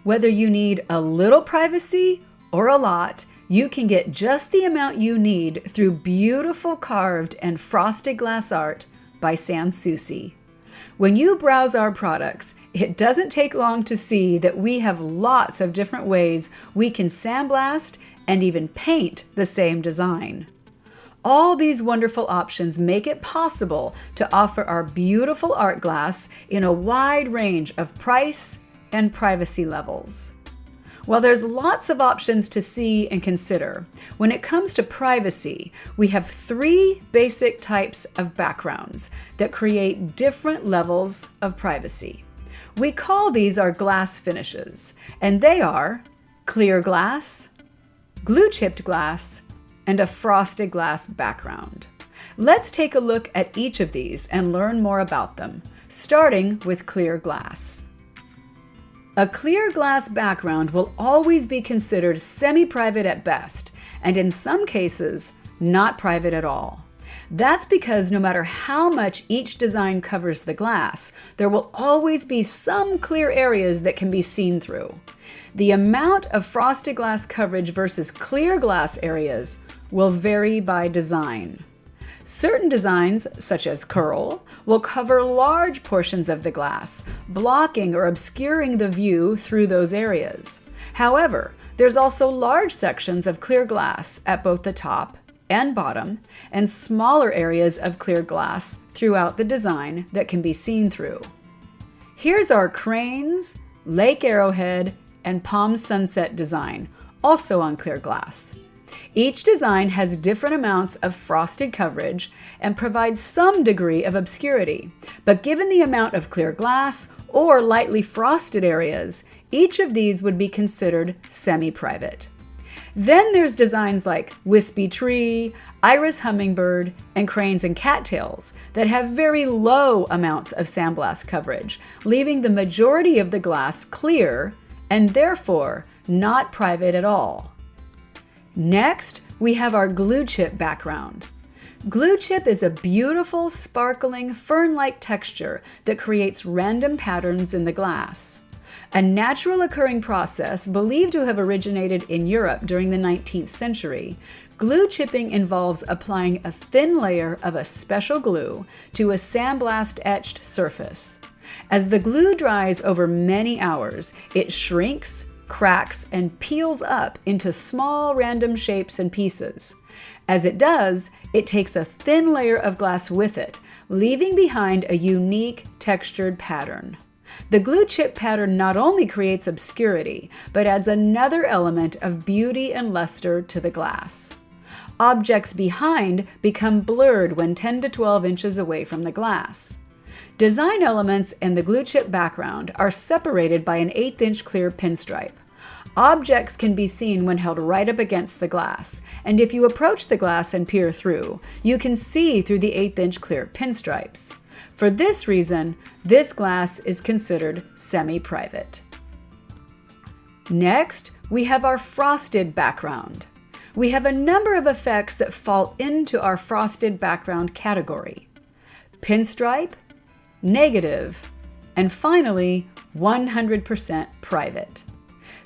Whether you need a little privacy or a lot, you can get just the amount you need through beautiful carved and frosted glass art by Sans Soucie. When you browse our products, it doesn't take long to see that we have lots of different ways we can sandblast and even paint the same design. All these wonderful options make it possible to offer our beautiful art glass in a wide range of price and privacy levels. While there's lots of options to see and consider, when it comes to privacy, we have 3 basic types of backgrounds that create different levels of privacy. We call these our glass finishes, and they are clear glass, glue-chipped glass, and a frosted glass background. Let's take a look at each of these and learn more about them, starting with clear glass. A clear glass background will always be considered semi-private at best, and in some cases, not private at all. That's because no matter how much each design covers the glass, there will always be some clear areas that can be seen through. The amount of frosted glass coverage versus clear glass areas will vary by design. Certain designs, such as curl, will cover large portions of the glass, blocking or obscuring the view through those areas. However, there's also large sections of clear glass at both the top and bottom, and smaller areas of clear glass throughout the design that can be seen through. Here's our cranes, Lake Arrowhead, and Palm Sunset design, also on clear glass. Each design has different amounts of frosted coverage and provides some degree of obscurity, but given the amount of clear glass or lightly frosted areas, each of these would be considered semi-private. Then there's designs like Wispy Tree, Iris Hummingbird, and Cranes and Cattails that have very low amounts of sandblast coverage, leaving the majority of the glass clear and therefore not private at all. Next, we have our glue chip background. Glue chip is a beautiful, sparkling, fern-like texture that creates random patterns in the glass. A natural occurring process believed to have originated in Europe during the 19th century, glue chipping involves applying a thin layer of a special glue to a sandblast etched surface. As the glue dries over many hours, it shrinks, cracks, and peels up into small random shapes and pieces. As it does, it takes a thin layer of glass with it, leaving behind a unique textured pattern. The glue chip pattern not only creates obscurity, but adds another element of beauty and luster to the glass. Objects behind become blurred when 10 to 12 inches away from the glass. Design elements and the glue chip background are separated by an 1/8-inch clear pinstripe. Objects can be seen when held right up against the glass, and if you approach the glass and peer through, you can see through the 1/8-inch clear pinstripes. For this reason, this glass is considered semi-private. Next, we have our frosted background. We have a number of effects that fall into our frosted background category: pinstripe, negative, and finally, 100% private.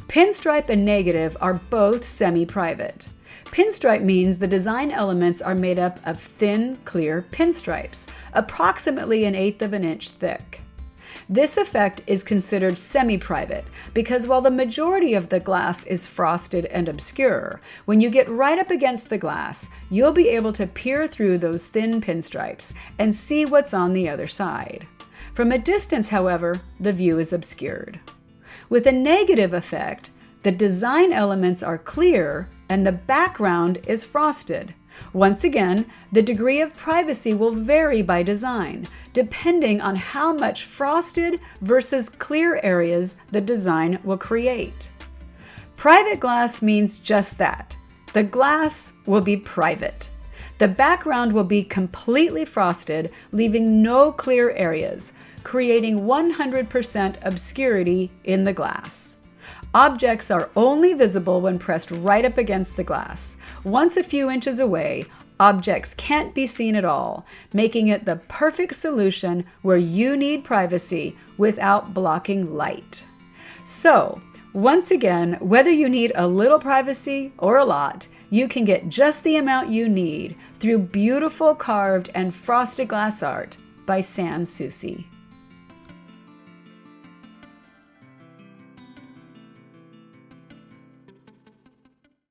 Pinstripe and negative are both semi-private. Pinstripe means the design elements are made up of thin, clear pinstripes, approximately 1/8 of an inch thick. This effect is considered semi-private because while the majority of the glass is frosted and obscure, when you get right up against the glass, you'll be able to peer through those thin pinstripes and see what's on the other side. From a distance, however, the view is obscured. With a negative effect, the design elements are clear and the background is frosted. Once again, the degree of privacy will vary by design, depending on how much frosted versus clear areas the design will create. Private glass means just that. The glass will be private. The background will be completely frosted, leaving no clear areas, creating 100% obscurity in the glass. Objects are only visible when pressed right up against the glass. Once a few inches away, objects can't be seen at all, making it the perfect solution where you need privacy without blocking light. So, Once again, whether you need a little privacy or a lot, you can get just the amount you need through beautiful carved and frosted glass art by Sans Soucie.